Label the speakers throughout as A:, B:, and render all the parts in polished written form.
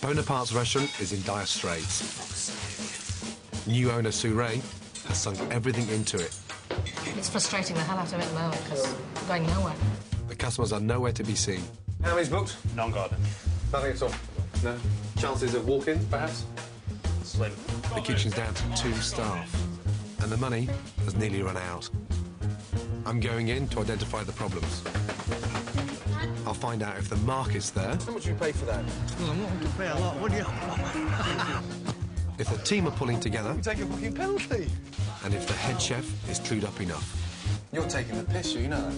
A: Bonapartes' restaurant is in dire straits. New owner Sue Ray has sunk everything into it.
B: It's frustrating the hell out of it at the moment because we're going nowhere.
A: The customers are nowhere to be seen.
C: How many's booked?
D: Non-garden.
C: Nothing at all? No? Chances of walk-in, perhaps?
D: Slim.
A: The kitchen's down to 2 staff, and the money has nearly run out. I'm going in to identify the problems. I'll find out if the market's there.
C: How much do you pay for that?
E: Well, I'm not going to pay a lot, would you?
A: If the team are pulling together,
C: You take a fucking penalty.
A: and if the head chef is clued up enough.
C: You're taking the piss, you know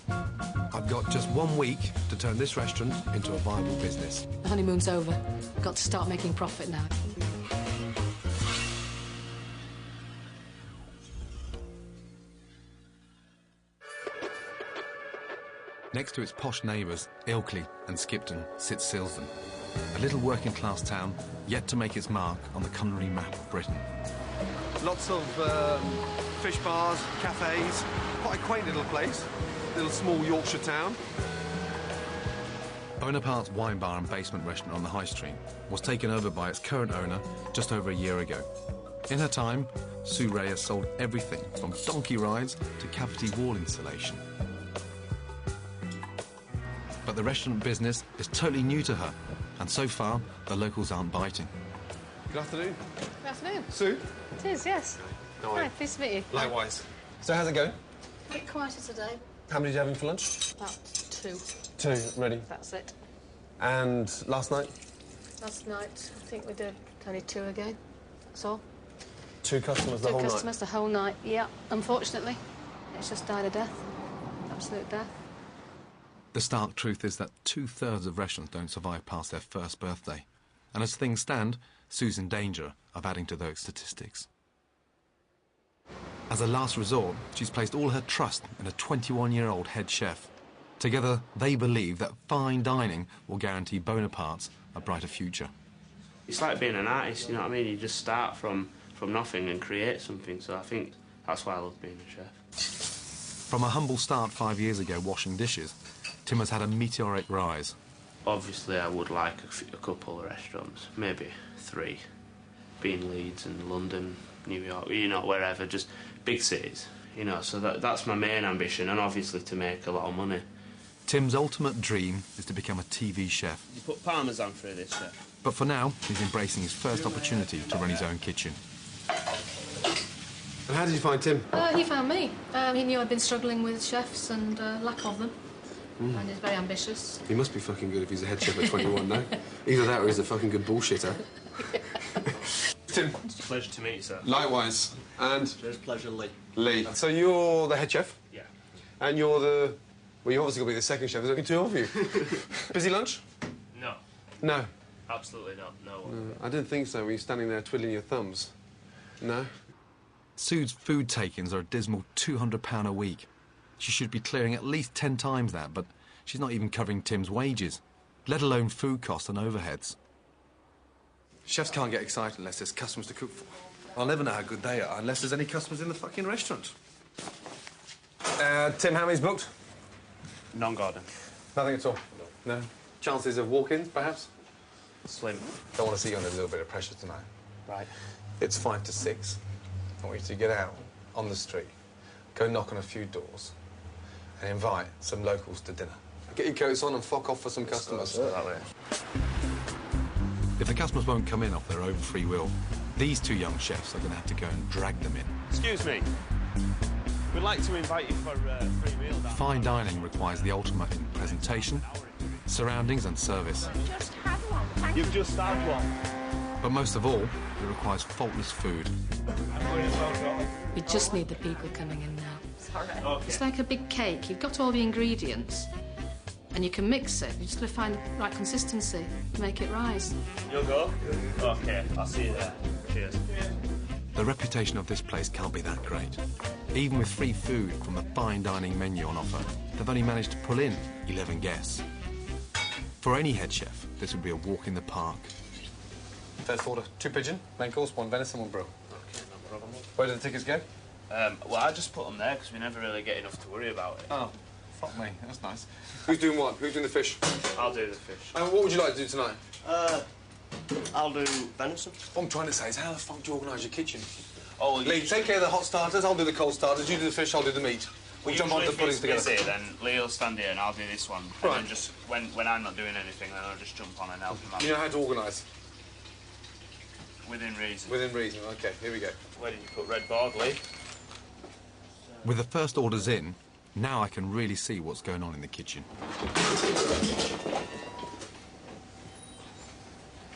C: that.
A: I've got just 1 week to turn this restaurant into a viable business.
B: The honeymoon's over. We've got to start making profit now.
A: Next to its posh neighbours, Ilkley and Skipton, sits Silsden, a little working-class town yet to make its mark on the culinary map of Britain.
C: Lots of fish bars, cafes. Quite a quaint little place. Little small Yorkshire town.
A: Bonapartes' wine bar and basement restaurant on the High Street was taken over by its current owner just over a year ago. In her time, Sue Ray has sold everything from donkey rides to cavity wall installation. But the restaurant business is totally new to her, and so far, the locals aren't biting.
C: Good afternoon.
B: Good afternoon.
C: Sue?
B: It is, yes.
C: How are
B: Hi,
C: you?
B: pleased to meet you.
C: Likewise. So how's it going?
B: A bit quieter today.
C: How many did you have in for lunch?
B: About 2.
C: 2, ready.
B: That's it.
C: And last night?
B: Last night, I think we did only 2 again. That's all.
C: 2 customers the
B: 2
C: whole
B: customers the whole night. Yeah, unfortunately. It's just died a death. Absolute death.
A: The stark truth is that 2/3 of restaurants don't survive past their first birthday. And as things stand, Sue's in danger of adding to those statistics. As a last resort, she's placed all her trust in a 21-year-old head chef. Together, they believe that fine dining will guarantee Bonapartes a brighter future.
D: It's like being an artist, you know what I mean? You just start from nothing and create something, so I think that's why I love being a chef.
A: From a humble start 5 years ago washing dishes, Tim has had a meteoric rise.
D: Obviously, I would like a couple of restaurants, maybe 3, being Leeds and London, New York, you know, wherever, just big cities, you know, so that's my main ambition, and obviously to make a lot of money.
A: Tim's ultimate dream is to become a TV chef.
D: You put Parmesan through this, chef?
A: But for now, he's embracing his first opportunity to run his own kitchen.
C: And how did you find Tim?
B: He found me. He knew I'd been struggling with chefs and lack of them. And he's very ambitious.
C: He must be fucking good if he's a head chef at 21, no? Either that or he's a fucking good bullshitter. Tim.
D: It's a pleasure to meet you, sir.
C: Likewise. And?
E: It's pleasure, Lee.
C: Lee. So you're the head chef?
D: Yeah.
C: And you're the... Well, you're obviously going to be the second chef. There's only 2 of you. Busy lunch?
D: No.
C: No.
D: Absolutely not, no.
C: I didn't think so when you're standing there twiddling your thumbs. No?
A: Sue's food takings are a dismal £200 a week. She should be clearing at least 10 times that, but she's not even covering Tim's wages, let alone food costs and overheads.
C: Chefs can't get excited unless there's customers to cook for. I'll never know how good they are unless there's any customers in the fucking restaurant. Tim, how many's booked?
D: Non-garden.
C: Nothing at all? No. Chances of walk-ins, perhaps?
D: Slim.
C: Don't want to see you under a little bit of pressure tonight.
D: Right.
C: It's 5 to 6. I want you to get out on the street, go knock on a few doors, and invite some locals to dinner. Get your coats on and fuck off for some customers.
D: That way.
A: If the customers won't come in off their own free will, these 2 young chefs are going to have to go and drag them in.
D: Excuse me. We'd like to invite you for a free meal.
A: Fine dining requires the ultimate in presentation, surroundings and service.
F: Just had one, thank you.
D: You've just had one.
A: But most of all, it requires faultless food.
B: We just need the people coming in now.
F: Sorry.
D: Okay.
B: It's like a big cake. You've got all the ingredients, and you can mix it. You just got to find the right consistency to make it rise.
D: You'll go? Okay, I'll see you there. Cheers.
A: The reputation of this place can't be that great. Even with free food from the fine dining menu on offer, they've only managed to pull in 11 guests. For any head chef, this would be a walk in the park.
C: First order, 2 pigeon, main course, 1 venison, 1 brill.
D: Okay, no problem.
C: Where do the tickets go?
D: Well, I just put them there because we never really get enough to worry about it.
C: Oh. fuck me, that's nice. Who's doing what? Who's doing the fish?
D: I'll do the fish.
C: And what would you like to do tonight?
E: I'll do venison.
C: What I'm trying to say is, how the fuck do you organise your kitchen?
E: Oh,
C: Lee, take care of the hot starters, I'll do the cold starters, you do the fish, I'll do the meat. We'll jump on the puddings together.
D: Busy, then Lee will stand here and I'll do this one.
C: Right.
D: And then just, when I'm not doing anything, then I'll just jump on and help him out.
C: You know how to organise?
D: Within reason.
C: Within reason, OK, here we go.
D: Where did you put red board, Lee?
A: With the first orders in, now I can really see what's going on in the kitchen.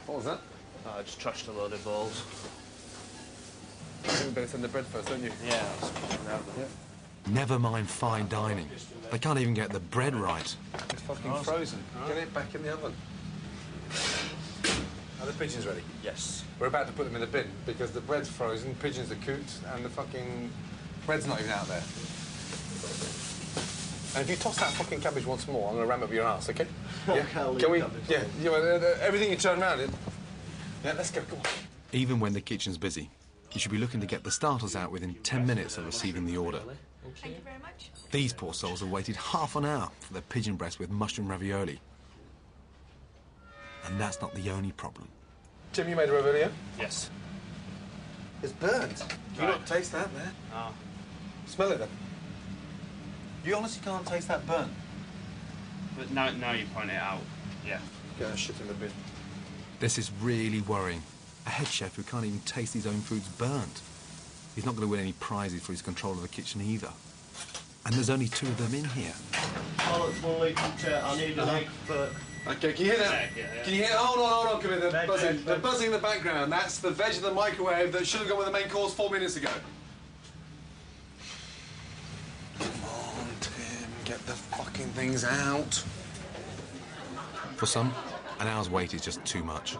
C: What was that?
D: I just trashed a load of balls.
C: You better send the bread first, don't you?
D: Yeah, I'll split it out then.
A: Never mind fine dining. They can't even get the bread right.
C: It's fucking frozen. Get it back in the oven. Are the pigeons ready?
E: yes.
C: We're about to put them in the bin because the bread's frozen, pigeons are cooked, and the fucking bread's not even out there. And if you toss that fucking cabbage once more, I'm going to ram up your ass, OK? Yeah? Can we? Yeah. Everything you turn around it. Yeah, let's go. Come on.
A: Even when the kitchen's busy, you should be looking to get the starters out within 10 minutes of receiving the order.
F: Thank you very much.
A: These poor souls have waited half an hour for their pigeon breast with mushroom ravioli. And that's not the only problem.
C: Tim, you made a ravioli, yeah?
D: Yes.
C: It's burnt. You
D: Right.
C: not taste that there?
D: No.
C: Smell it then. You honestly can't taste that burnt?
D: But now you point it out. Yeah.
C: Get that shit in the bin.
A: This is really worrying. A head chef who can't even taste his own food's burnt. He's not going to win any prizes for his control of the kitchen either. And there's only 2 of them in here.
E: Oh, it's 1 litre. I need an egg for...
C: Okay, can you hear that?
D: Yeah.
C: Can you hear? Hold on, come here. The
E: Veg,
C: buzzing,
E: veg,
C: the
E: veg.
C: buzzing in the background. That's the veg in the microwave that should have gone with the main course 4 minutes ago. Come on, Tim, get the fucking things out.
A: For some, an hour's wait is just too much.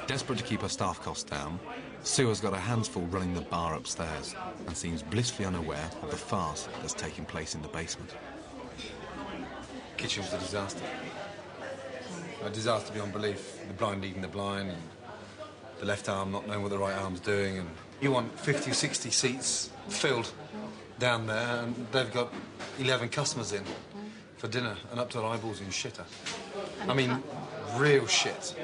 A: Desperate to keep her staff costs down, Sue has got her hands full running the bar upstairs and seems blissfully unaware of the farce that's taking place in the basement.
C: Kitchen was a disaster. A disaster beyond belief. The blind eating the blind, and the left arm not knowing what the right arm's doing, and you want 50 or 60 seats filled down there, and they've got 11 customers in for dinner and up to their eyeballs in shitter. I mean, real shit.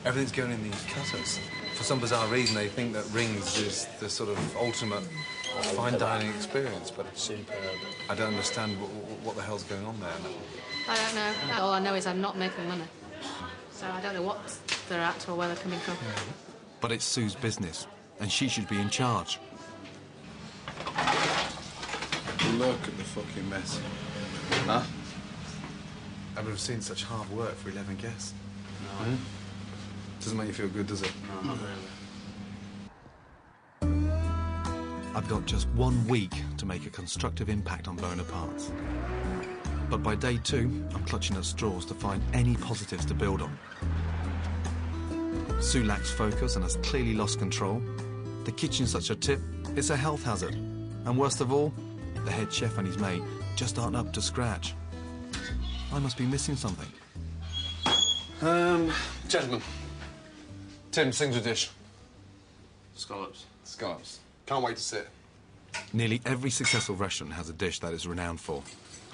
C: Everything's going in these cutters. For some bizarre reason, they think that rings is the sort of ultimate fine dining experience, but I don't understand what the hell's going on there.
B: I don't know. All I know is I'm not making money. So I don't know what they're at or where they're coming from.
A: But it's Sue's business, and she should be in charge.
C: Look at the fucking mess. Huh? I've never seen such hard work for 11 guests.
D: No.
C: Doesn't make you feel good, does it?
D: No, not really.
A: I've got just 1 week to make a constructive impact on Bonapartes. But by day 2, I'm clutching at straws to find any positives to build on. Sue lacks focus and has clearly lost control. The kitchen's such a tip, it's a health hazard. And worst of all, the head chef and his mate just aren't up to scratch. I must be missing something.
C: Gentlemen. Tim, sings a dish.
D: Scallops.
C: Scallops. Can't wait to see it.
A: Nearly every successful restaurant has a dish that it's renowned for.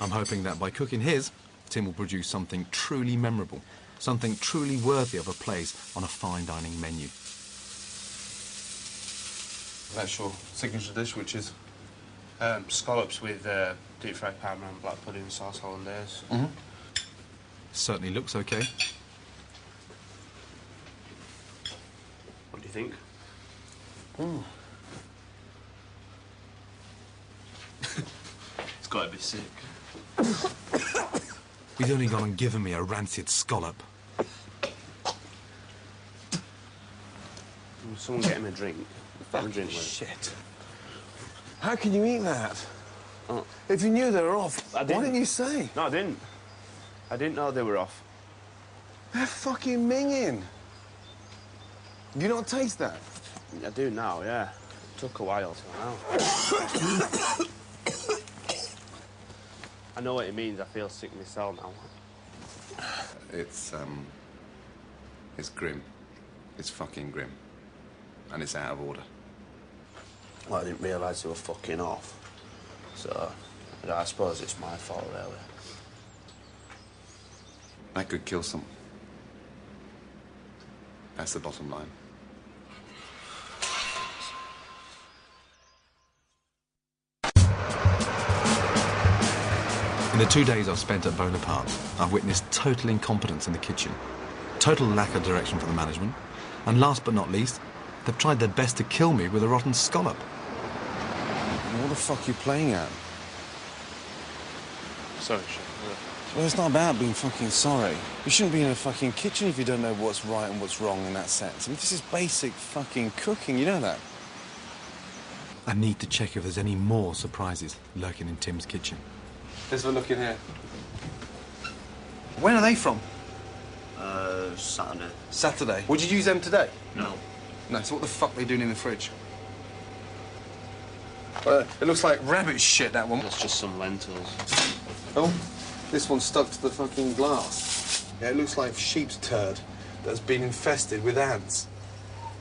A: I'm hoping that by cooking his, Tim will produce something truly memorable, something truly worthy of a place on a fine dining menu.
C: That's your signature dish, which is?
D: Scallops with deep fried parmesan, black pudding, sauce hollandaise.
A: Certainly looks okay.
D: What do you think? It's got to be sick.
A: He's only gone and given me a rancid scallop.
D: Will someone get him a drink? Have a drink with it.
C: Shit. How can you eat that?
D: Oh.
C: If you knew they were off,
D: I
C: why
D: didn't.
C: didn't you say?
D: No, I didn't. I didn't know they were off.
C: They're fucking minging. You not taste that?
D: I do now, yeah. It took a while to know. I know what it means. I feel sick myself now.
C: It's grim. It's fucking grim. And it's out of order.
G: Well, I didn't realise they were fucking off. So I
D: You know, I suppose it's my fault, really.
C: That could kill someone. That's the bottom line.
A: In the 2 days I've spent at Bonapartes, I've witnessed total incompetence in the kitchen, total lack of direction from the management, and last but not least, they've tried their best to kill me with a rotten scallop.
F: What the fuck are you playing at?
G: Sorry, Chef.
F: Well, it's not about being fucking sorry. You shouldn't be in a fucking kitchen if you don't know what's right and what's wrong in that sense. I mean, this is basic fucking cooking, you know that?
A: I need to check if there's any more surprises lurking in Tim's kitchen.
C: Let's have a look in here. When are they from?
E: Saturday.
C: Saturday. Would you use them today?
E: No.
C: No, so what the fuck are they doing in the fridge? It looks like rabbit shit, that one.
D: That's just some lentils.
C: Oh, this one's stuck to the fucking glass. Yeah, it looks like sheep's turd that's been infested with ants.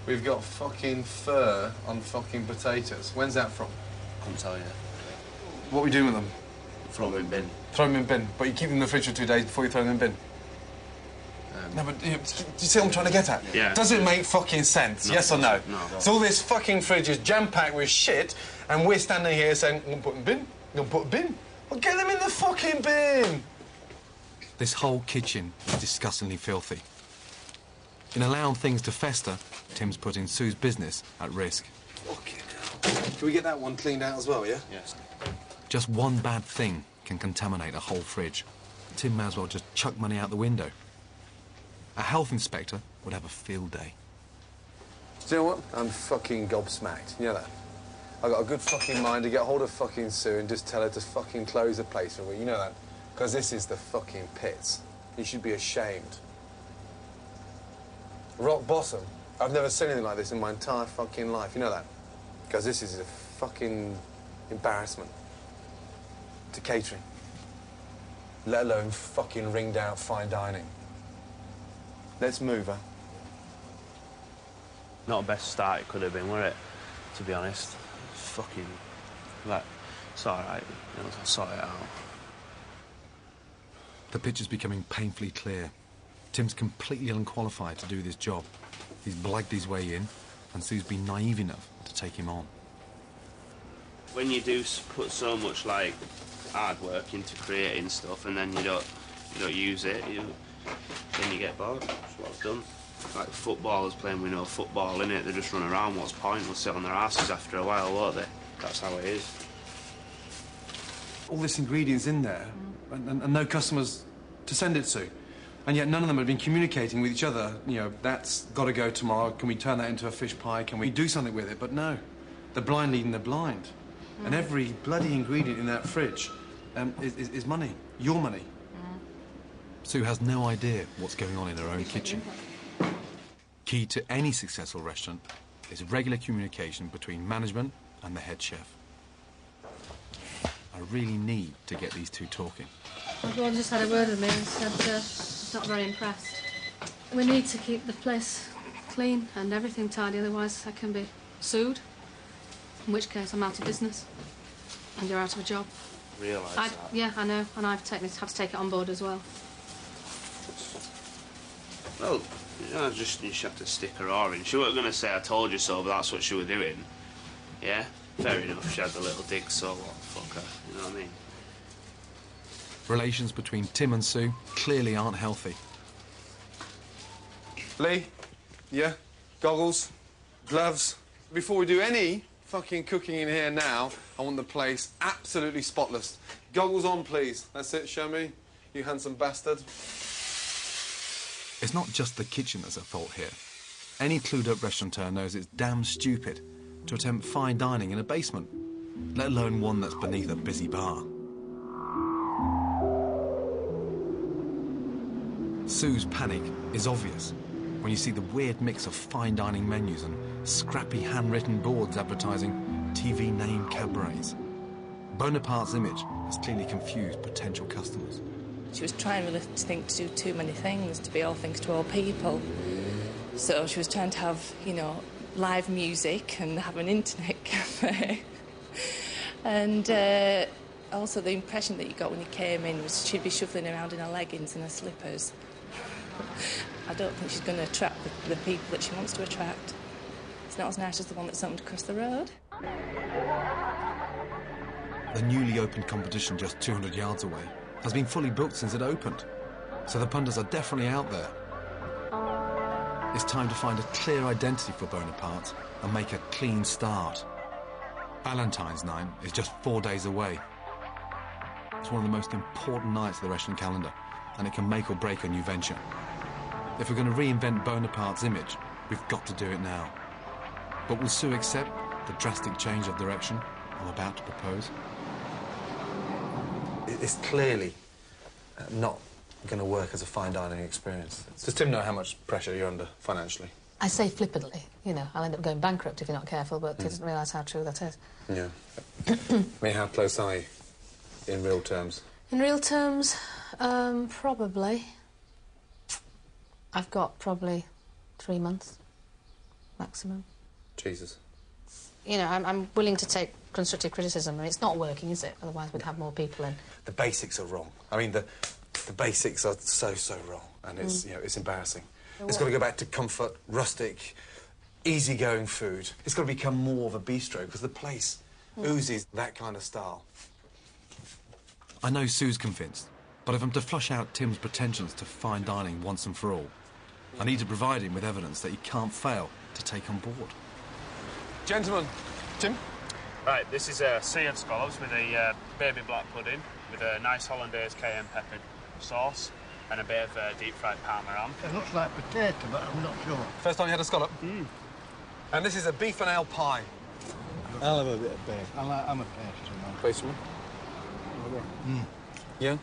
C: We've got fucking fur on fucking potatoes. When's that from?
D: Couldn't tell you.
C: What are we doing with them?
D: Throw them in bin.
C: Throw them in bin, but you keep them in the fridge for 2 days before you throw them in bin. No, but do you see what I'm trying to get at?
D: Yeah.
C: Does it make fucking sense?
D: No,
C: Yes or no?
D: No.
C: So all this fucking fridge is jam-packed with shit, and we're standing here saying, I'm gonna put them in bin, I'm gonna put a bin. Well, get them in the fucking bin!
A: This whole kitchen is disgustingly filthy. In allowing things to fester, Tim's putting Sue's business at risk.
C: Fucking hell. Can we get that one cleaned out as well, yeah?
D: Yes.
A: Just one bad thing can contaminate a whole fridge. Tim may as well just chuck money out the window. A health inspector would have a field day.
C: Do you know what? I'm fucking gobsmacked. You know that? I've got a good fucking mind to get hold of fucking Sue and just tell her to fucking close the place for a week. You know that? Because this is the fucking pits. You should be ashamed. Rock bottom. I've never seen anything like this in my entire fucking life. You know that? Because this is a fucking embarrassment to catering. Let alone fucking ringed out fine dining. Let's move, huh?
D: Not the best start it could have been, were it? To be honest. Fucking... Like, it's all right. You know, I'll sort it out.
A: The picture's becoming painfully clear. Tim's completely unqualified to do this job. He's blagged his way in, and Sue's been naive enough to take him on.
D: When you do put so much, like, hard work into creating stuff, and then you don't use it, then you get bored. That's what I've done. Like footballers playing with no football in it, they just run around. What's the point? They'll sit on their asses after a while, won't they? That's how it is.
C: All this ingredients in there, and no customers to send it to. And yet none of them have been communicating with each other. You know, that's got to go tomorrow. Can we turn that into a fish pie? Can we do something with it? But no, the blind leading the blind. And every bloody ingredient in that fridge is money, your money.
A: Sue has no idea what's going on in her own kitchen. Key to any successful restaurant is regular communication between management and the head chef. I really need to get these two talking.
B: Everyone just had a word with me and said he's not very impressed. We need to keep the place clean and everything tidy, otherwise I can be sued, in which case I'm out of business and you're out of a job.
D: Realise that?
B: Yeah, I know, and I've had to take it on board as well.
D: Well, you know, you just have to stick her oar in. She wasn't going to say I told you so, but that's what she was doing. Yeah? Fair enough, she had the little dig, so what? Fuck her, you know what I mean?
A: Relations between Tim and Sue clearly aren't healthy.
C: Lee, yeah? Goggles, gloves. Before we do any fucking cooking in here now, I want the place absolutely spotless. Goggles on, please. That's it, show me. You handsome bastard.
A: It's not just the kitchen that's at fault here. Any clued-up restaurateur knows it's damn stupid to attempt fine dining in a basement, let alone one that's beneath a busy bar. Sue's panic is obvious when you see the weird mix of fine dining menus and scrappy handwritten boards advertising TV name cabarets. Bonaparte's image has clearly confused potential customers.
H: She was trying really to think to do too many things, to be all things to all people. So she was trying to have, you know, live music and have an internet cafe. And Also, the impression that you got when you came in was she'd be shuffling around in her leggings and her slippers. I don't think she's going to attract the people that she wants to attract. It's not as nice as the one that's opened across the road.
A: The newly opened competition just 200 yards away has been fully booked since it opened, so the punters are definitely out there. It's time to find a clear identity for Bonapartes and make a clean start. Valentine's night is just 4 days away. It's one of the most important nights of the Russian calendar, and it can make or break a new venture. If we're going to reinvent Bonaparte's image, we've got to do it now. But will Sue accept the drastic change of direction I'm about to propose?
C: It's clearly not going to work as a fine dining experience. Does Tim know how much pressure you're under financially?
B: I say flippantly, you know, I'll end up going bankrupt if you're not careful, but he doesn't realise how true that is.
C: Yeah. I mean, how close are you in real terms?
B: In real terms, probably. I've got probably 3 months, maximum.
C: Jesus.
B: You know, I'm willing to take constructive criticism. I mean, it's not working, is it? Otherwise we'd have more people in.
C: The basics are wrong. I mean, the basics are so wrong, and it's, you know, it's embarrassing. It's got to go back to comfort, rustic, easygoing food. It's got to become more of a bistro, because the place oozes that kind of style.
A: I know Sue's convinced, but if I'm to flush out Tim's pretensions to fine dining once and for all, I need to provide him with evidence that he can't fail to take on board.
C: Gentlemen, Tim?
D: Right, this is seared scallops with a baby black pudding with a nice hollandaise cayenne pepper sauce and a bit of deep-fried Parma ham.
E: It looks like potato, but I'm not sure.
C: First time you had a scallop? And this is a beef and ale pie.
E: I'll have a bit of beef. I'm a pastry man.
C: Pastry. Yeah?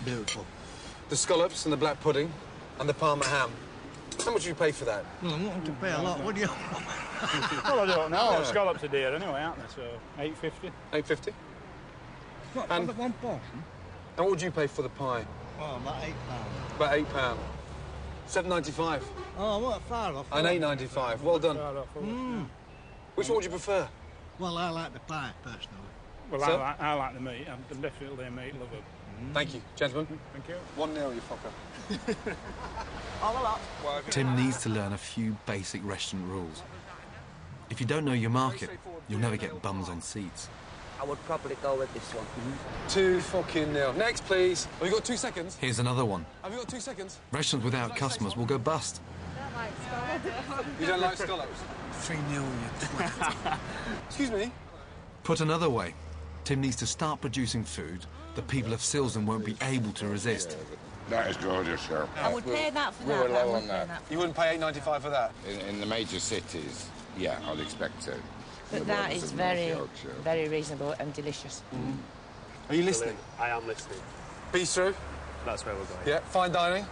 E: Beautiful.
C: The scallops and the black pudding and the Parma ham. How much do you pay for that?
E: Well, I'm wanting to pay a lot, would you?
G: Well, I don't know. Yeah. Scallops are dear anyway, aren't they? So, $8.50.
C: $8.50?
E: What,
C: And-
E: for the one portion?
C: And what would you pay for the pie?
E: Well, about £8.
C: About £8. $7.95.
E: Oh, I'm not far off.
C: And $8.95. Well done. Which one would you prefer?
E: Well, I like the pie, personally.
G: Well,
C: Sir?
G: I like the meat. I'm definitely a meat lover.
C: Thank you, gentlemen.
G: Thank you.
C: 1-0, you fucker.
A: Tim needs to learn a few basic restaurant rules. If you don't know your market, you'll never get bums on seats.
I: I would probably go with this one.
C: 2-0. Next, please. Have you got 2 seconds?
A: Here's another one.
C: Have you got 2 seconds?
A: Restaurants without customers will go bust.
C: You don't like scallops?
E: 3-0, you twat.
C: Excuse me?
A: Put another way, Tim needs to start producing food that people of Silsden won't be able to resist.
J: That is gorgeous, sir.
H: I would pay that for
J: we
H: that.
J: were
H: but I
J: low
H: wouldn't
J: on
H: pay
J: that.
C: You wouldn't pay $8.95 for that?
J: In the major cities, yeah, I'd expect to.
H: But that is very reasonable and delicious.
C: Are you listening?
D: I am listening.
C: Bistro?
D: That's where we're going.
C: Yeah. Fine dining?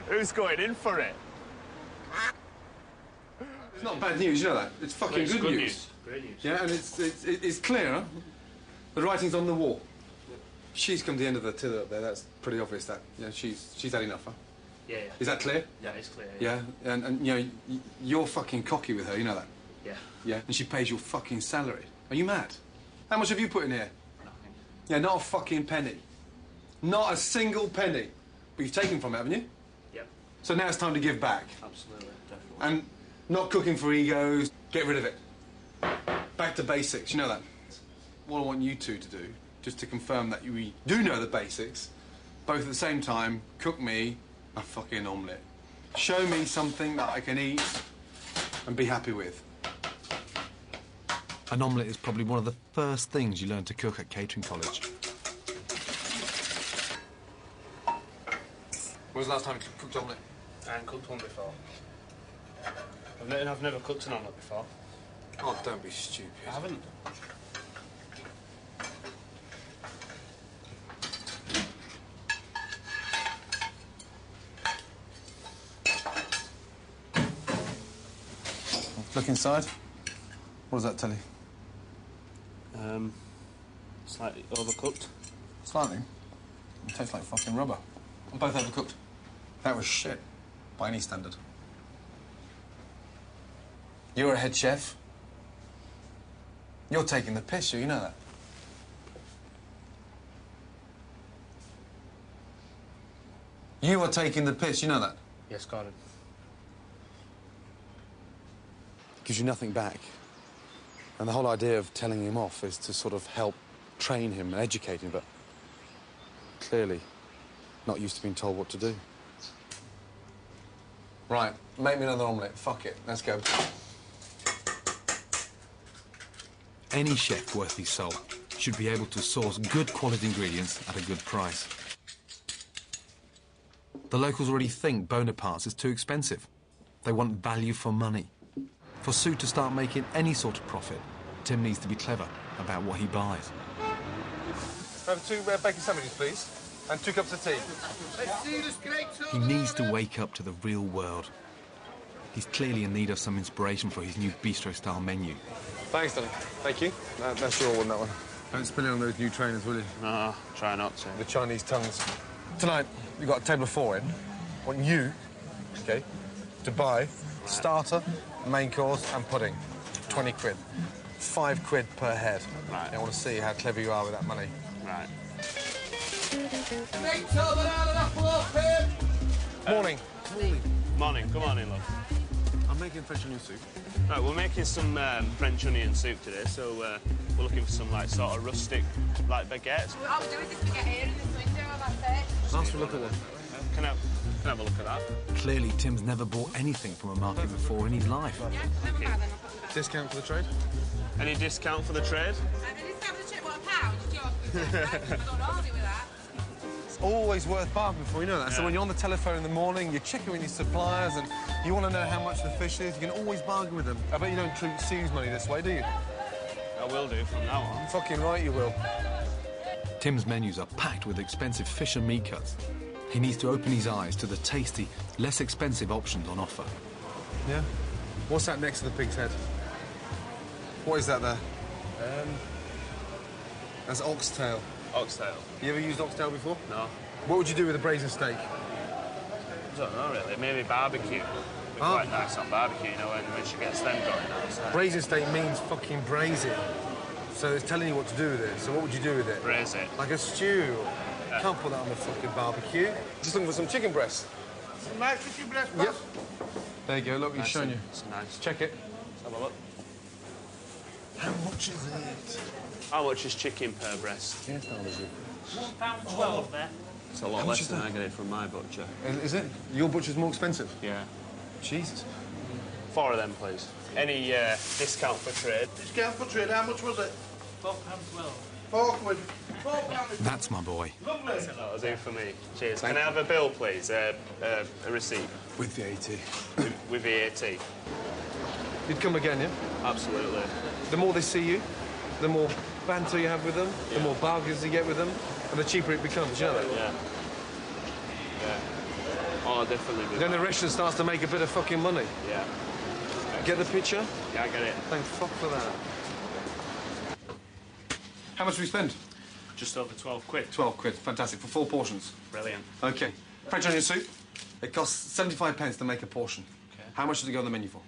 D: Who's going in for it?
C: It's not bad news, you know that. It's fucking
D: It's
C: good
D: good
C: news.
D: news. Great news.
C: Yeah, and it's clear. The writing's on the wall. She's come to the end of the tether up there. That's pretty obvious. That she's had enough. Huh?
D: Yeah.
C: Is that clear?
D: Yeah, it's clear.
C: Yeah, and you know you're fucking cocky with her. You know that.
D: Yeah.
C: Yeah, and she pays your fucking salary. Are you mad? How much have you put in here?
D: Nothing.
C: Yeah, not a fucking penny. Not a single penny. But you've taken from it, haven't you?
D: Yep.
C: So now it's time to give back.
D: Absolutely. Definitely.
C: And not cooking for egos. Get rid of it. Back to basics. You know that. What I want you two to do, just to confirm that we do know the basics, both at the same time, cook me a fucking omelette. Show me something that I can eat and be happy with.
A: An omelette is probably one of the first things you learn to cook at catering college.
C: When was the last time you cooked omelette?
D: I haven't cooked one before. I've never cooked an omelette before.
C: Oh, don't be stupid.
D: I haven't.
C: Look inside. What does that tell you?
D: Slightly overcooked.
C: Slightly. It tastes like fucking rubber. And both overcooked. That was shit, by any standard.
F: You're a head chef. You're taking the piss, you know that. You are taking the piss, you know that.
D: Yes, got it.
F: Gives you nothing back. And the whole idea of telling him off is to sort of help train him and educate him, but clearly not used to being told what to do. Right, make me another omelette. Fuck it, let's go.
A: Any chef worth his salt should be able to source good quality ingredients at a good price. The locals already think Bonapartes is too expensive. They want value for money. For Sue to start making any sort of profit, Tim needs to be clever about what he buys.
C: Have 2 bacon sandwiches, please, and 2 cups of tea.
A: He needs to wake up to the real world. He's clearly in need of some inspiration for his new bistro-style menu.
F: Thanks, Danny. Thank you. That's your one, that one. Don't spill it on those new trainers, will you?
D: No, try not to.
F: The Chinese tongues. Tonight, you've got a table of 4 in. I want you, OK, to buy starter, main course and pudding. 20 quid. 5 quid per head.
D: Right.
F: I want to see how clever you are with that money.
D: Right.
F: Morning.
D: Morning. Come on in, love.
F: I'm making French onion soup.
D: Right, we're making some French onion soup today, so we're looking for some, like, sort of rustic, like, baguettes.
K: What I'll do is this baguette here in this window, that's it.
F: Ask for a look at one.
D: Can I have a look at that?
A: Clearly, Tim's never bought anything from a market before in his life.
K: Yeah, never mind then, I'll put them back.
F: Discount for the trade?
D: Any discount for the trade?
K: And this time of the trip, what, £1? Just yours. I don't know, I'll do with that.
F: It's always worth bargaining for, you know that.
D: Yeah.
F: So when you're on the telephone in the morning, you're checking with your suppliers and you want to know how much the fish is, you can always bargain with them. I bet you don't treat Sue's money this way, do you?
D: I will do from now on.
F: Fucking right you will.
A: Tim's menus are packed with expensive fish and meat cuts. He needs to open his eyes to the tasty, less expensive options on offer.
F: Yeah? What's that next to the pig's head? What is that there? That's oxtail.
D: Oxtail?
F: You ever used oxtail before?
D: No.
F: What would you do with a braised steak?
D: I don't know, really. Maybe barbecue. Be
F: Oh.
D: quite nice on barbecue, you know, when she gets them going. So.
F: Braised steak means fucking braise it. So it's telling you what to do with it. So what would you do with it?
D: Braise it.
F: Like a stew. Can't put that on the fucking barbecue. Just looking for some chicken breast.
E: Some nice chicken breast,
F: Yep. There you go, look, he's
D: Nice
F: shown
D: and-
F: you.
D: It's nice.
F: Check it.
D: Let's have a look.
F: How much is it?
D: How much is chicken per breast?
F: Yes, how is it?
E: £1.12 there.
D: It's a lot
F: How much
D: less
F: is
D: than
F: that?
D: I get it from my butcher.
F: Is it? Your butcher's more expensive?
D: Yeah.
F: Jesus.
D: 4 of them, please. Any discount for trade?
E: Discount for trade, how much was it?
K: £4.12.
E: 4 quid. £4.
A: That's my boy.
E: Lovely.
D: That'll do for me. Cheers.
F: Thank
D: Can I have a bill, please? A receipt
F: With VAT.
D: with VAT.
F: You'd come again, yeah?
D: Absolutely.
F: The more they see you, the more banter you have with them, the more bargains you get with them, and the cheaper it becomes, you know that?
D: Yeah. Yeah. Oh, definitely. Do
F: Then the
D: that.
F: restaurant starts to make a bit of fucking money.
D: Yeah.
F: Get the picture?
D: Yeah, I get it.
F: Thank fuck for that. How much do we spend?
D: Just over 12 quid.
F: 12 quid. Fantastic. For 4 portions.
D: Brilliant.
F: OK. French onion soup. It costs 75 pence to make a portion.
D: Okay.
F: How much does it go on the menu for?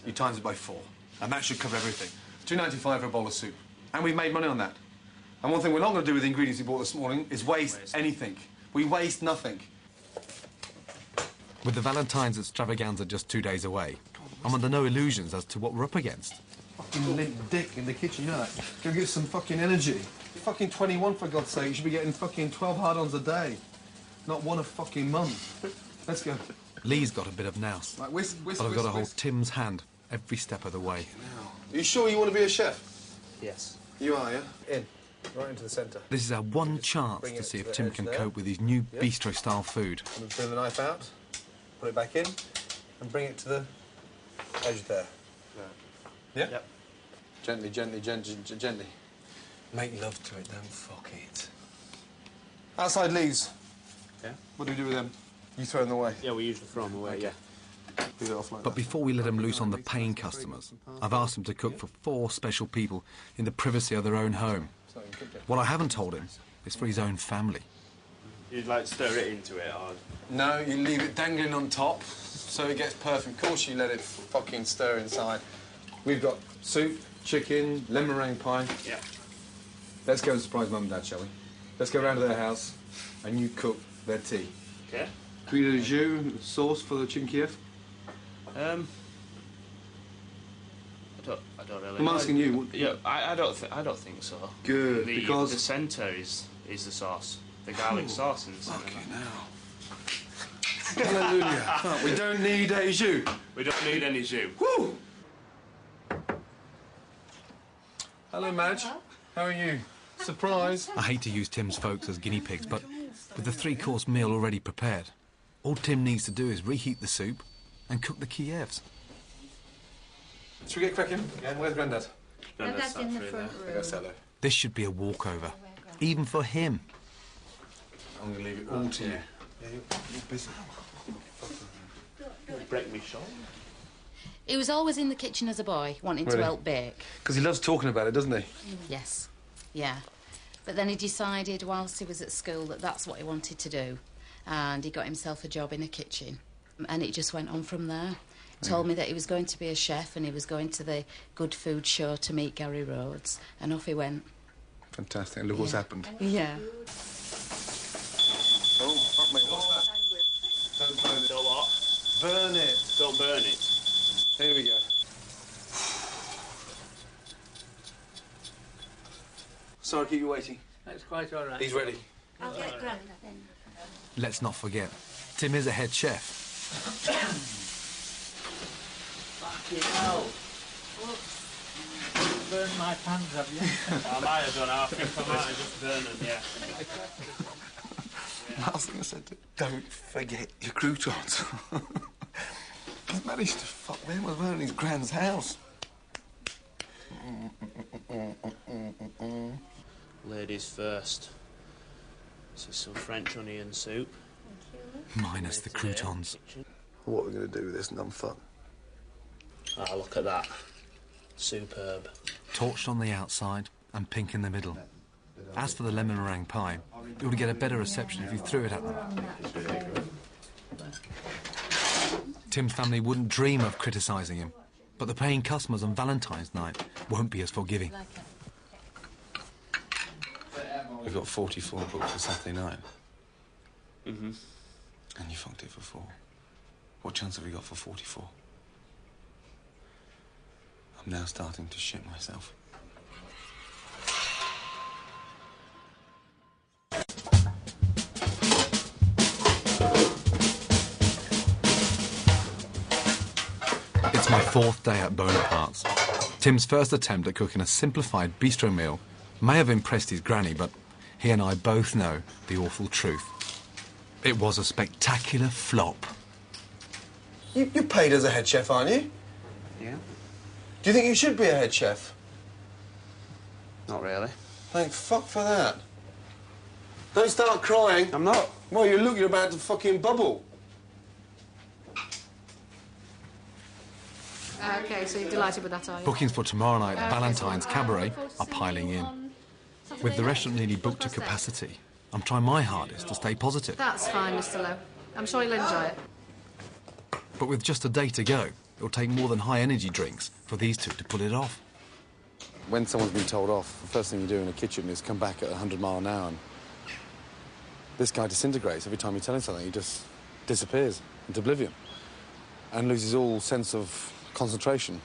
F: You times it by 4. And that should cover everything. £2.95 for a bowl of soup. And we've made money on that. And one thing we're not going to do with the ingredients we bought this morning is waste anything. We waste nothing.
A: With the Valentine's extravaganza just 2 days away, I'm under no illusions as to what we're up against.
F: Fucking limp dick in the kitchen, you know that? Go get some fucking energy. You're fucking 21, for God's sake. You should be getting fucking 12 hard-ons a day. Not one a fucking month. Let's go.
A: Lee's got a bit of nous,
F: Like, whisk, whisk,
A: but I've got to
F: whisk,
A: hold
F: whisk.
A: Tim's hand every step of the way.
F: Are you sure you want to be a chef?
D: Yes.
F: You are, yeah? In. Right into the centre.
A: This is our one chance
F: bring
A: to
F: it
A: see
F: to
A: if
F: the
A: Tim
F: edge
A: can
F: there.
A: cope with his new
F: Yeah.
A: bistro-style food.
F: And bring the knife out, put it back in, and bring it to the edge there. Yeah?
D: Yep.
F: Gently, gently, gently, gently. Make love to it, don't fuck it. Outside leaves.
D: Yeah.
F: What do we do with them? You throw them away.
D: Yeah, we usually throw them away, yeah.
F: Leave it off like
A: But
F: that.
A: before we let him loose on the paying customers, I've asked him to cook for 4 special people in the privacy of their own home. What I haven't told him is for his own family.
D: You'd like stir it into it, or...?
F: No, you leave it dangling on top so it gets perfect. Of course you let it fucking stir inside. We've got soup, chicken, lemon meringue pie.
D: Yeah.
F: Let's go and surprise Mum and Dad, shall we? Let's go round to their house and you cook their tea.
D: Okay.
F: Can we do jus, sauce for the chicken Kiev?
D: I don't really.
F: I'm asking you.
D: Yeah, I don't think so.
F: Good, because
D: the centre is the sauce, the garlic sauce in the centre.
F: Fucking hell. Hallelujah. We don't need a jus.
D: We don't need any jus.
F: Woo! Hello, Madge. How are you? Surprise.
A: I hate to use Tim's folks as guinea pigs, but with the three-course meal already prepared, all Tim needs to do is reheat the soup and cook the Kievs.
F: Should we get cracking? Yeah, where's Grandad?
B: Grandad's in the front room.
F: Let's hello.
A: This should be a walkover, even for him.
F: I'm going to leave it all to you. Yeah, you're busy.
D: Break me shoulder.
L: He was always in the kitchen as a boy, wanting to help bake.
F: Because he loves talking about it, doesn't he?
L: Yes, yeah. But then he decided whilst he was at school that that's what he wanted to do. And he got himself a job in a kitchen. And it just went on from there. Told me that he was going to be a chef and he was going to the Good Food Show to meet Gary Rhodes. And off he went.
F: Fantastic. And look what's happened.
L: Yeah.
F: Oh, fuck me. What's that? Don't burn it.
D: Don't what?
F: Burn it.
D: Don't burn it.
F: Here we go. Sorry to keep you waiting.
E: That's quite all right.
F: He's ready.
B: I'll get Grandad in.
A: Let's not forget, Tim is a head chef.
E: Fucking hell. You've burned my pans, have you?
D: I might have done. I think I might have just burned them, yeah.
F: I was going to say, don't forget your croutons. He's managed to fuck them as well in his grand's house.
D: Ladies first. So some French onion soup.
A: Minus the croutons.
F: What are we going to do with this numfuck?
D: Ah, look at that. Superb.
A: Torched on the outside and pink in the middle. As for the lemon meringue pie, it would get a better reception if you threw it at them. Tim's family wouldn't dream of criticising him, but the paying customers on Valentine's night won't be as forgiving.
F: We've got 44 booked for Saturday night.
D: Mm-hmm.
F: And you fucked it for 4. What chance have we got for 44? I'm now starting to shit myself.
A: It's my 4th day at Bonapartes. Tim's first attempt at cooking a simplified bistro meal may have impressed his granny, but he and I both know the awful truth. It was a spectacular flop.
F: You're paid as a head chef, aren't you?
D: Yeah.
F: Do you think you should be a head chef?
D: Not really.
F: Thank fuck for that. Don't start crying.
D: I'm not.
F: Well, you look, you're about to fucking bubble.
B: Okay, so you're delighted with that, are you?
A: Bookings for tomorrow night at Valentine's Cabaret are piling in. With the restaurant nearly booked to capacity, I'm trying my hardest to stay positive.
B: That's fine, Mr. Lowe. I'm sure you'll enjoy it.
A: But with just a day to go, it'll take more than high-energy drinks for these two to pull it off.
F: When someone's been told off, the first thing you do in a kitchen is come back at 100 miles an hour. And this guy disintegrates every time you tell him something. He just disappears into oblivion and loses all sense of concentration,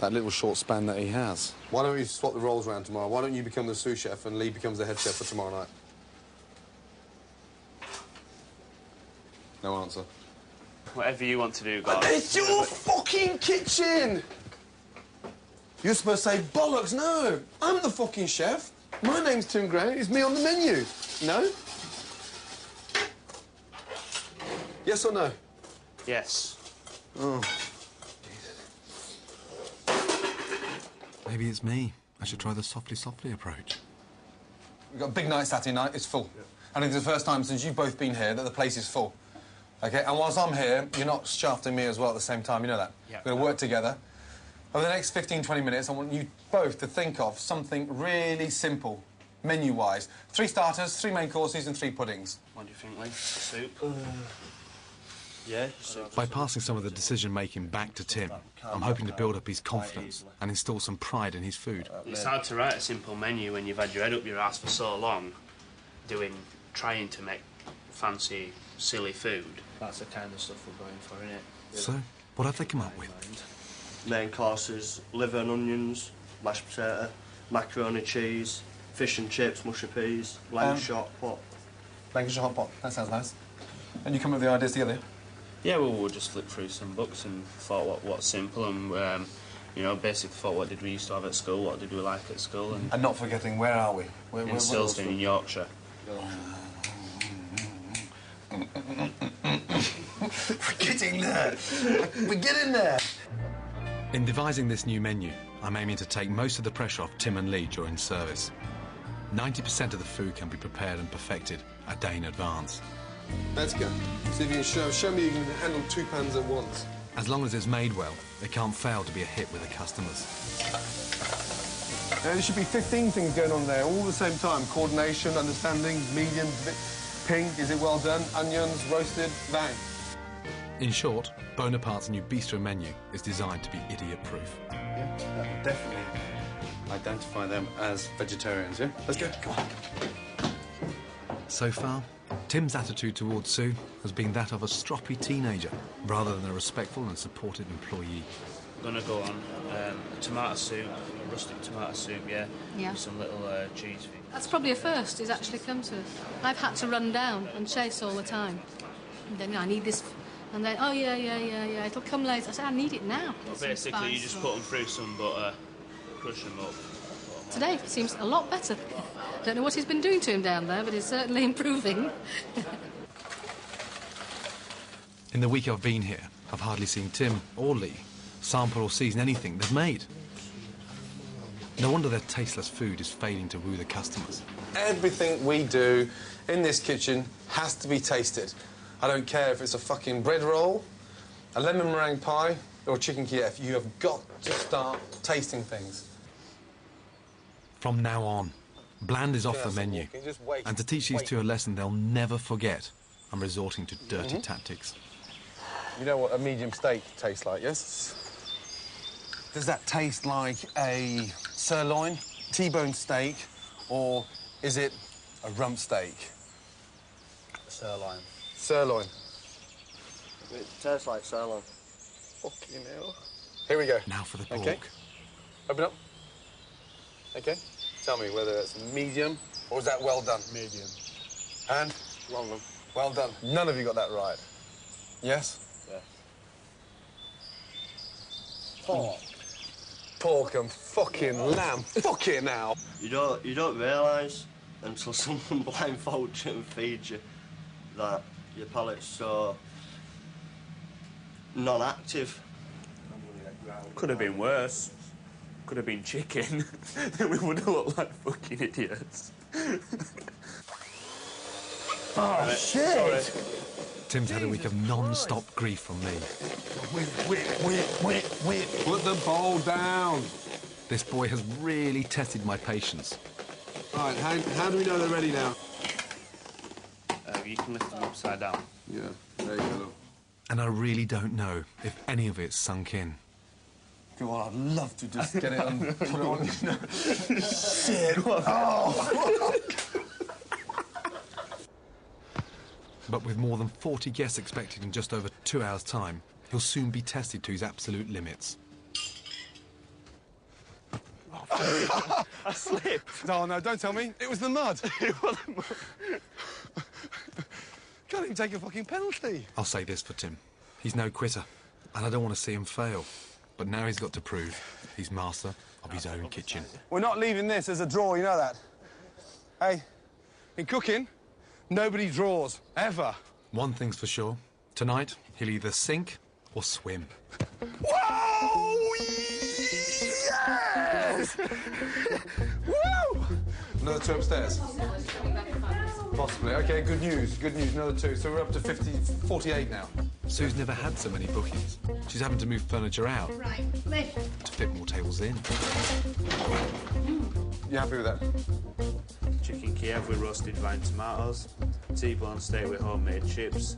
F: that little short span that he has. Why don't we swap the roles around tomorrow? Why don't you become the sous chef and Lee becomes the head chef for tomorrow night? No answer.
D: Whatever you want to do, guys.
F: It's your fucking kitchen! You're supposed to say, bollocks, no! I'm the fucking chef. My name's Tim Gray. It's me on the menu. No? Yes or no?
D: Yes.
F: Oh.
A: Maybe it's me. I should try the softly approach.
F: We've got a big night Saturday night. It's full. I think it's the first time since you've both been here that the place is full. OK? And whilst I'm here, you're not shafting me as well at the same time. You know that?
D: Yeah.
F: We're going to work together. Over the next 15, 20 minutes, I want you both to think of something really simple, menu-wise? 3 starters, 3 main courses and 3 puddings.
D: What do you think, Lee? Soup?
E: Yeah, soup.
A: By passing some of the decision-making back to Tim, I'm hoping to build up his confidence and install some pride in his food.
D: It's hard to write a simple menu when you've had your head up your ass for so long, trying to make fancy, silly food. That's the kind of stuff we're going for, innit?
A: So, what have they come up with?
E: Main courses, liver and onions, mashed potato, macaroni cheese, fish and chips, mushy peas, Lancashire hot pot.
F: Lancashire hot pot, that sounds nice. And you come up with the ideas together?
D: Yeah, well, we'll just flip through some books and thought what's simple and, you know, basically thought what did we used to have at school, what did we like at school. And
F: not forgetting, where are we?
D: In Silsden in Yorkshire.
F: We're getting there! We're getting there!
A: In devising this new menu, I'm aiming to take most of the pressure off Tim and Lee during service. 90% of the food can be prepared and perfected a day in advance.
C: Let's go. See if you can show me you can handle 2 pans at once.
A: As long as it's made well, it can't fail to be a hit with the customers.
C: There should be 15 things going on there all at the same time. Coordination, understanding, medium, pink, is it well done? Onions, roasted, bang.
A: In short, Bonapartes' new bistro menu is designed to be idiot-proof.
F: Yeah, that would definitely identify them as vegetarians, yeah? Let's go. Come on.
A: So far, Tim's attitude towards Sue has been that of a stroppy teenager, rather than a respectful and supportive employee.
D: I'm going to go on a tomato soup, a rustic tomato soup, yeah?
B: Yeah.
D: With some little cheese thing.
B: That's probably a first he's actually come to. I've had to run down and chase all the time. And then, I need this... And then, oh, yeah, it'll come later. I said, I need it now.
D: Well, basically, you just put them through some butter, crush them up.
B: Today seems a lot better. Don't know what he's been doing to him down there, but he's certainly improving.
A: In the week I've been here, I've hardly seen Tim or Lee sample or season anything they've made. No wonder their tasteless food is failing to woo the customers.
C: Everything we do in this kitchen has to be tasted. I don't care if it's a fucking bread roll, a lemon meringue pie, or chicken Kiev. You have got to start tasting things.
A: From now on, bland is off the menu. And to teach these two a lesson they'll never forget, I'm resorting to dirty tactics.
C: You know what a medium steak tastes like, yes? Does that taste like a sirloin, T-bone steak, or is it a rump steak?
E: Sirloin.
C: Sirloin.
E: It tastes like sirloin.
C: Fucking hell. Here we go.
A: Now for the pork.
C: Okay. Open up. Okay. Tell me whether it's medium or is that well done?
E: Medium.
C: And?
E: Well done.
C: Well done. None of you got that right. Yes?
E: Yeah.
C: Pork. Pork and fucking lamb. Fucking now.
E: You don't realise until someone blindfolds you and feeds you that your palate's so non-active.
D: Could have been worse. Could have been chicken. Then we would have looked like fucking idiots.
C: Oh, shit!
D: Sorry.
A: Tim's had a week of non-stop grief from me.
C: Wait. Put the bowl down.
A: This boy has really tested my patience.
C: All right, how do we know they're ready now?
D: You can lift them upside down.
C: Yeah, there you go.
A: And I really don't know if any of it's sunk in.
C: Go on, I'd love to just get it and put it on. Shit! Oh!
A: But with more than 40 guests expected in just over 2 hours' time, he'll soon be tested to his absolute limits.
C: I slipped. No, don't tell me. It was the mud. It was the mud. Can't even take a fucking penalty.
A: I'll say this for Tim. He's no quitter, and I don't want to see him fail. But now he's got to prove he's master of his own kitchen.
C: We're not leaving this as a draw, you know that? Hey, in cooking, nobody draws, ever.
A: One thing's for sure. Tonight, he'll either sink or swim.
C: Whoa! Yes! Woo! Another 2 upstairs. Possibly. OK, good news. Another 2. So we're up to 48 now.
A: Sue's never had so many bookings. She's having to move furniture out
B: Right, lift.
A: to fit more tables in.
C: You happy with that?
D: Kiev with roasted vine tomatoes, T-bone steak with homemade chips.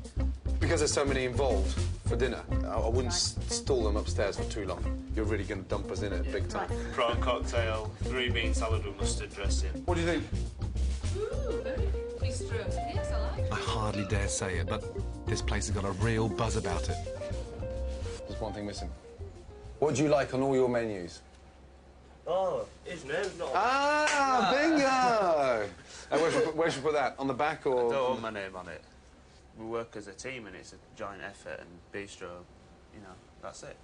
C: Because there's so many involved for dinner, I wouldn't stall them upstairs for too long. You're really going to dump us in it big time.
D: Prawn cocktail, 3-bean salad with mustard dressing.
C: What do you think?
B: Ooh, very bistro. Yes, I like it.
A: I hardly dare say it, but this place has got a real buzz about it.
C: There's one thing missing. What do you like on all your menus?
E: Oh, his name's not...
C: Ah, bingo! Where should we put that? On the back or...?
D: I don't want my name on it. We work as a team and it's a giant effort, and bistro, you know, that's it.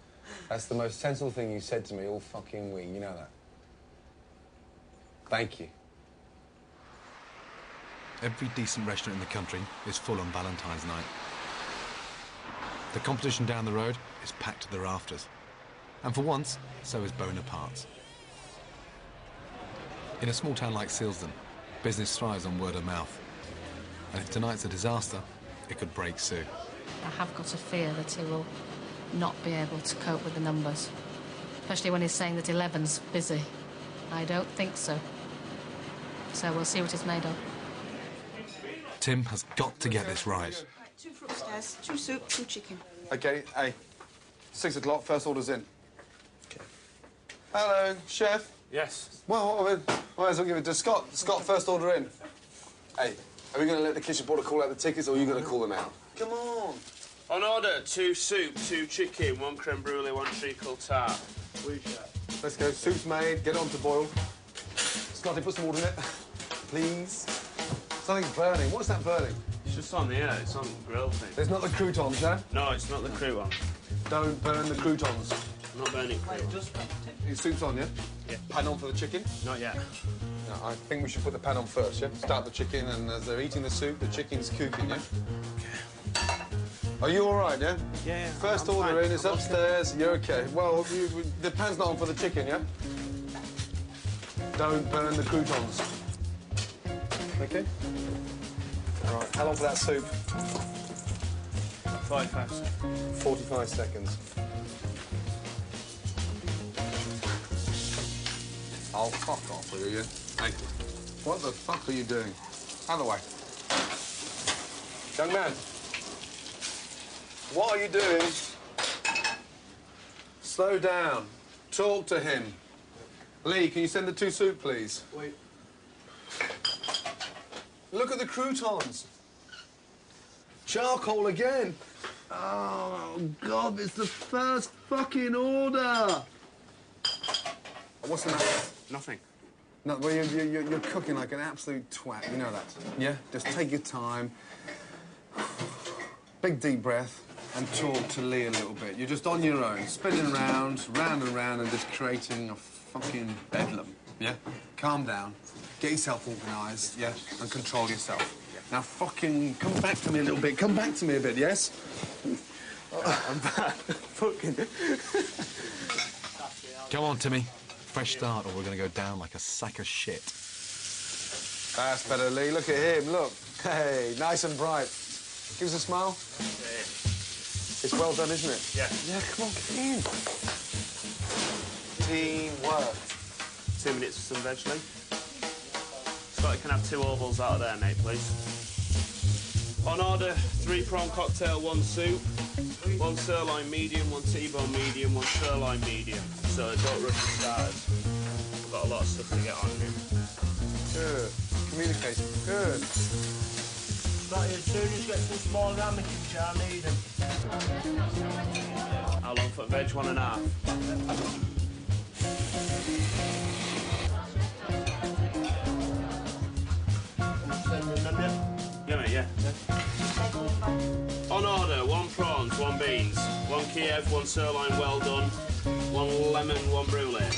C: That's the most sensible thing you said to me all fucking week, you know that? Thank you.
A: Every decent restaurant in the country is full on Valentine's night. The competition down the road is packed to the rafters. And for once, so is Bonapartes. In a small town like Silsden, business thrives on word of mouth. And if tonight's a disaster, it could break Sue.
B: I have got a fear that he will not be able to cope with the numbers, especially when he's saying that 11's busy. I don't think so. So we'll see what he's made of.
A: Tim has got to get this right.
K: 2 for upstairs, 2 soup, 2 chicken.
C: OK, hey, 6 o'clock, first order's in. OK. Hello, chef.
D: Yes.
C: Well, I might as well give it to Scott. Scott, first order in. Hey, are we going to let the kitchen porter call out the tickets, or are you going to call them out? Come on.
D: On order, 2 soup, 2 chicken, 1 creme brulee, 1 treacle tart.
C: Let's go. Soup's made. Get on to boil. Scotty, put some water in it. Please. Something's burning. What's that burning?
D: It's just on the air, it's on the grill thing.
C: There's not the croutons, yeah?
D: No, it's not the crouton.
C: Don't burn the croutons.
D: I'm not burning croutons.
C: Your soup's on, yeah?
D: Yeah.
C: Pan on for the chicken?
D: Not yet.
C: No, I think we should put the pan on first, yeah? Start the chicken, and as they're eating the soup, the chicken's cooking, yeah? Okay. Are you all right, yeah?
D: Yeah.
C: First order in, it's upstairs. You're okay. Well, the pan's not on for the chicken, yeah? Don't burn the croutons. Okay? All right, how long for that soup?
D: 45 seconds.
C: 45 seconds. I'll fuck off, will you? Thank you. What the fuck are you doing? Out of the way. Young man. What are you doing? Slow down. Talk to him. Lee, can you send the 2 soup, please?
E: Wait.
C: Look at the croutons. Charcoal again. Oh, God, it's the first fucking order. What's the matter?
D: Nothing.
C: No, well, you're cooking like an absolute twat. You know that. Yeah? Just take your time. Big deep breath and talk to Lee a little bit. You're just on your own, spinning round and round, and just creating a fucking bedlam. Yeah? Calm down. Get yourself organised, yeah? And control yourself. Now, fucking come back to me a little bit. Come back to me a bit, yes?
D: I'm back. Fucking...
A: Go on, Timmy. Fresh start, or we're going to go down like a sack of shit.
C: That's better, Lee. Look at him, look. Hey, nice and bright. Give us a smile. It's well done, isn't it?
D: Yeah.
C: Yeah, come on, get in. Teamwork.
D: 2 minutes for some veg, Lee. Scott, you can have 2 ovals out of there, mate, please. On order, 3 prawn cocktail, 1 soup, 1 sirloin medium, 1 T-bone medium, 1 sirloin medium. So don't rush the starters. We've got a lot of stuff to get on here.
C: Good. Communicating. Good.
E: Right, as soon as you get some small ramekins, I need them.
D: How long for veg? 1.5. Yeah, mate, yeah. On order, 1 prawns, 1 beans, 1 Kiev, 1 sirloin well done, 1 lemon, 1 brulee.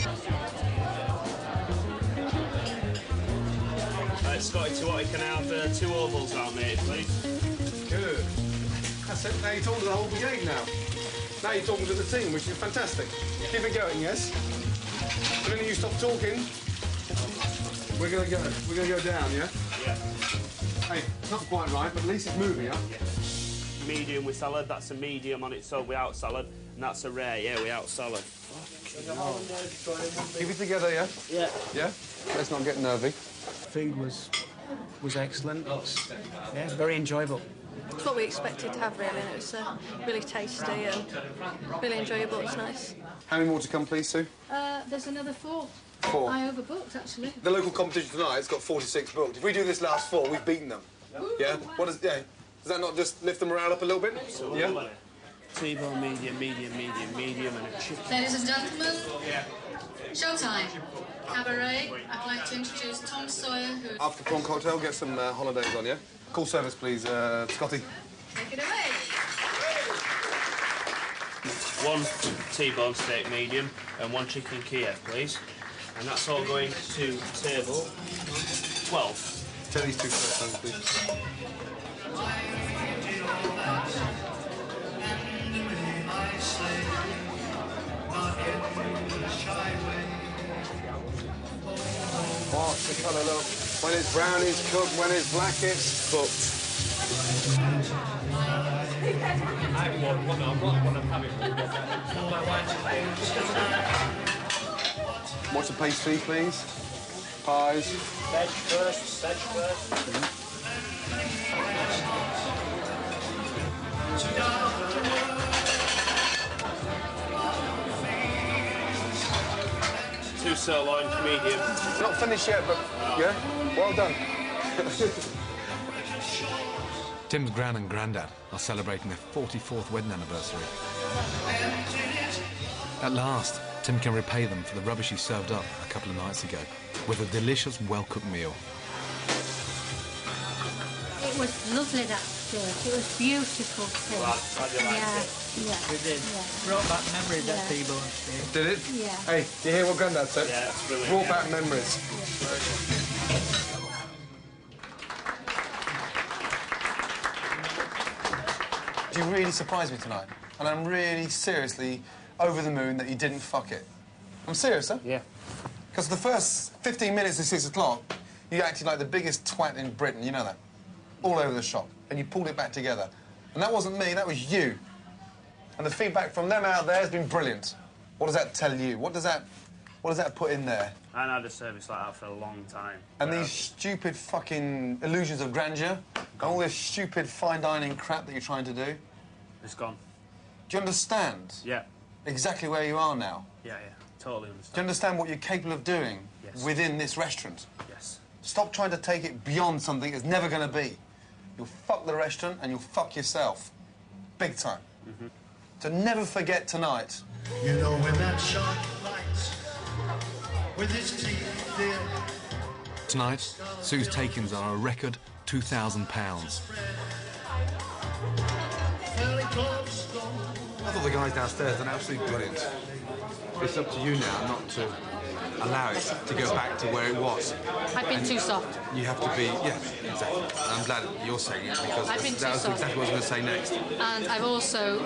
D: Right, Scotty, to what you can have 2 ovals out, mate, please.
C: Good. That's it. Now you're talking to the whole brigade now. Now you're talking to the team, which is fantastic. Keep it going, yes? The minute you stop talking, we're gonna go down, yeah?
D: Yeah.
C: Hey, it's not quite right, but at least it's moving, yeah?
D: Medium with salad, that's a medium on its own without salad, and that's a rare, yeah, without salad.
C: Keep it together, yeah?
E: Yeah.
C: Yeah? Let's not get nervy.
E: Feed was
M: was excellent. Yeah, very enjoyable.
N: It's what we expected to have, really, and it was really tasty and really enjoyable. It's nice.
F: How many more to come, please, Sue?
B: There's another 4.
F: 4.
B: I overbooked, actually.
F: The local competition tonight's got 46 booked. If we do this last 4, we've beaten them. Yeah? Does that not just lift the morale up a little bit? Yeah?
M: T-bone, medium, and a chicken.
B: Ladies and gentlemen, showtime. Cabaret. I'd like to introduce Tom Sawyer, who...
F: After the prawn cocktail, get some holidays on, yeah? Call service, please, Scotty.
B: Take it away.
D: 1 T-bone steak medium and 1 chicken Kiev, please. And that's all going to table 12.
F: Take these 2 first, please. What's the colour look? When it's brown, it's cooked. When it's black, it's cooked. What's the pastry, please? Pies.
G: Veg first.
D: Two sirloin, medium.
F: It's not finished yet, but yeah, well done.
A: Tim's gran and granddad are celebrating their 44th wedding anniversary. At last, Tim can repay them for the rubbish he served up a couple of nights ago with a delicious, well-cooked meal.
O: It was lovely, that steak. It was beautiful, Tim.
G: How do you like it?
O: Yeah.
M: It did.
O: Yeah.
M: Brought back memories, that T-bone steak.
F: Did it?
O: Yeah.
F: Hey, do you hear what Granddad said?
D: Yeah, it's brilliant.
F: Brought back memories. You really surprised me tonight, and I'm really seriously over the moon that you didn't fuck it. I'm serious, huh?
M: Yeah.
F: Because the first 15 minutes of 6 o'clock, you acted like the biggest twat in Britain, you know that? All over the shop, and you pulled it back together. And that wasn't me, that was you. And the feedback from them out there has been brilliant. What does that tell you? What does that put in there?
G: I haven't had a service like that for a long time.
F: And these stupid fucking illusions of grandeur, and all this stupid fine dining crap that you're trying to do.
G: It's gone.
F: Do you understand?
G: Yeah.
F: Exactly where you are now.
G: Yeah. Totally
F: Do you
G: understand.
F: understand what you're capable of doing
G: Yes.
F: within this restaurant?
G: Yes.
F: Stop trying to take it beyond something it's never going to be. You'll fuck the restaurant and you'll fuck yourself. Big time.
G: Mm-hmm.
F: So never forget tonight.
P: You know when that shark bites with his teeth there.
A: Tonight, Sue's takings are a record £2,000.
C: I thought the guys downstairs done absolutely brilliant. It's up to you now not to allow it to go back to where it was.
B: I've been too soft.
C: You have to be, yeah, exactly. I'm glad you're saying it because
B: I've been
C: that was
B: too
C: exactly what I was going to say next.
B: And I've also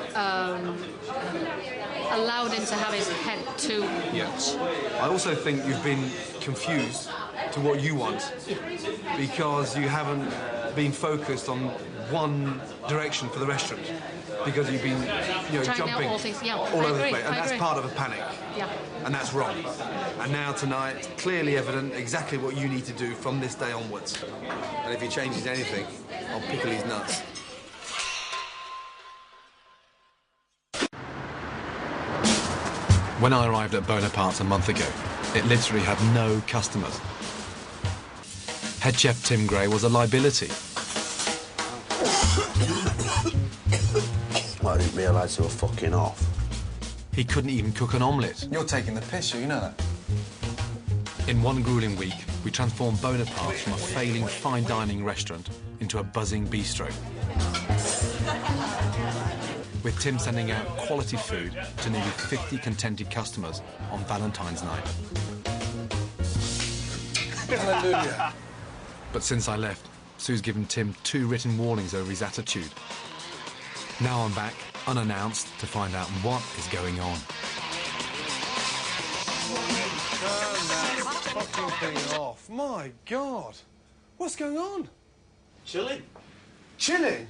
B: allowed him to have his head too much.
C: I also think you've been confused to what you want because you haven't been focused on one direction for the restaurant because you've been,
B: Trying
C: jumping
B: out all things. Yeah,
C: all
B: I
C: over the
B: agree,
C: place, and
B: I
C: that's
B: agree.
C: part of a panic.
B: Yeah.
C: And that's wrong. And now tonight, it's clearly evident exactly what you need to do from this day onwards. And if he changes anything, I'll pickle his nuts.
A: When I arrived at Bonapartes a month ago, it literally had no customers. Head chef Tim Gray was a liability.
Q: I didn't realise they were fucking off.
A: He couldn't even cook an omelette.
F: You're taking the piss, you know that.
A: In one grueling week, we transformed Bonapartes from a failing fine dining restaurant into a buzzing bistro. With Tim sending out quality food to nearly 50 contented customers on Valentine's night.
F: Hallelujah.
A: But since I left, Sue's given Tim 2 written warnings over his attitude. Now I'm back, unannounced, to find out what is going on.
F: Turn that fucking thing off. My God. What's going on?
D: Chilling.
F: Chilling?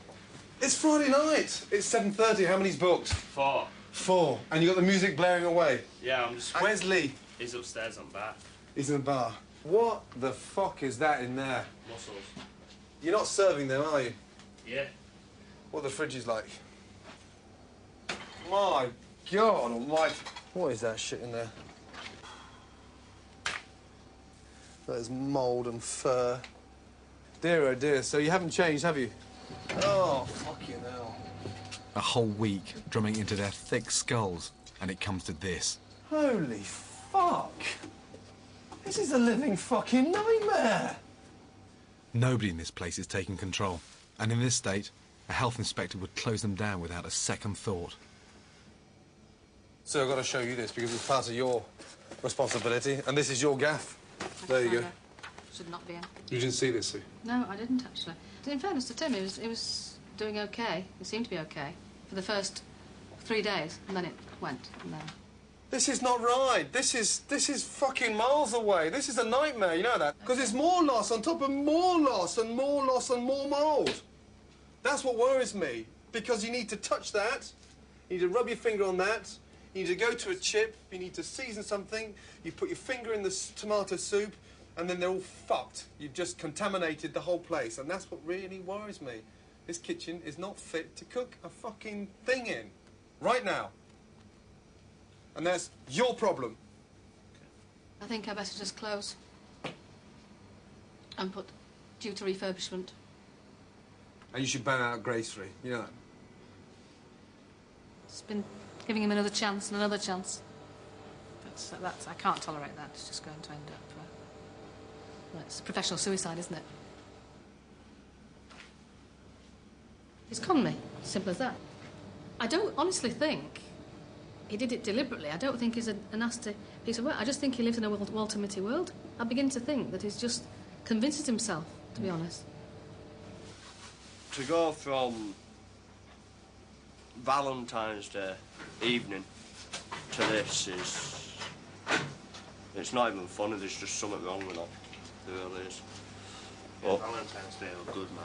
F: It's Friday night. It's 7:30. How many's booked?
D: 4.
F: 4. And you got the music blaring away.
D: Yeah, I'm just...
F: Where's Lee?
D: He's upstairs on bar.
F: He's in the bar. What the fuck is that in there?
D: Mussels.
F: You're not serving them, are you?
D: Yeah.
F: What the fridge is like? My God almighty. What is that shit in there? There's mould and fur. Dear, oh dear. So you haven't changed, have you? Oh, fucking hell.
A: A whole week drumming into their thick skulls, and it comes to this.
F: Holy fuck. This is a living fucking nightmare.
A: Nobody in this place is taking control, and in this state, a health inspector would close them down without a second thought.
F: So I've got to show you this because it's part of your responsibility, and this is your gaff. There you go.
B: Should not be in.
F: You didn't see this, Sue?
B: No, I didn't actually. In fairness to Tim, it was doing okay. It seemed to be okay for the first 3 days, and then it went. And then...
F: This is not right. This is fucking miles away. This is a nightmare, you know that? Because there's more loss on top of more loss and more loss and more mould. That's what worries me. Because you need to touch that, you need to rub your finger on that, you need to go to a chip, you need to season something, you put your finger in the tomato soup, and then they're all fucked. You've just contaminated the whole place, and that's what really worries me. This kitchen is not fit to cook a fucking thing in. Right now. And that's your problem.
B: I think I better just close and put due to refurbishment.
F: And you should ban out gracefully, you know that?
B: It's been giving him another chance and another chance. But that's I can't tolerate that. It's just going to end up... well, it's professional suicide, isn't it? He's conned me. Simple as that. I don't honestly think he did it deliberately. I don't think he's a nasty piece of work. I just think he lives in a Walter Mitty world. I begin to think that he's just convinces himself, to be honest.
E: To go from Valentine's Day evening to this is... it's not even funny, there's just something wrong with it. There really is.
D: Yeah, Valentine's Day were good, man.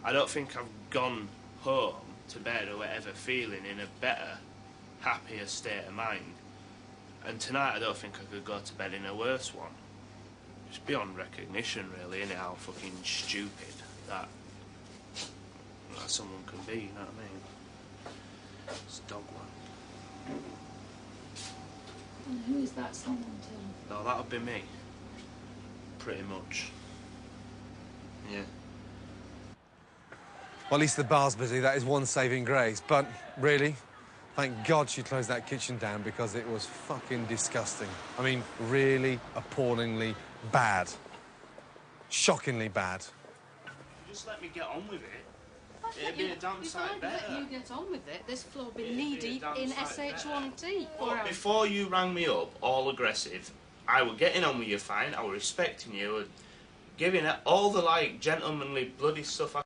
D: I don't think I've gone home to bed or whatever feeling in a better, happier state of mind. And tonight I don't think I could go to bed in a worse one. It's beyond recognition, really, isn't it, how fucking stupid that someone can be, you know what I mean? It's dogland.
B: And who is that someone, Tim?
D: No, that would be me. Pretty much. Yeah.
F: Well, at least the bar's busy. That is one saving grace. But really, thank God she closed that kitchen down because it was fucking disgusting. I mean, really appallingly bad. Shockingly bad.
D: Just let me get on with it. It'd be a damn sight better.
B: Let you get on with it. This floor will be knee-deep in SH1T.
D: Well, before you rang me up, all aggressive, I were getting on with you fine, I were respecting you, and giving it all the, like, gentlemanly bloody stuff I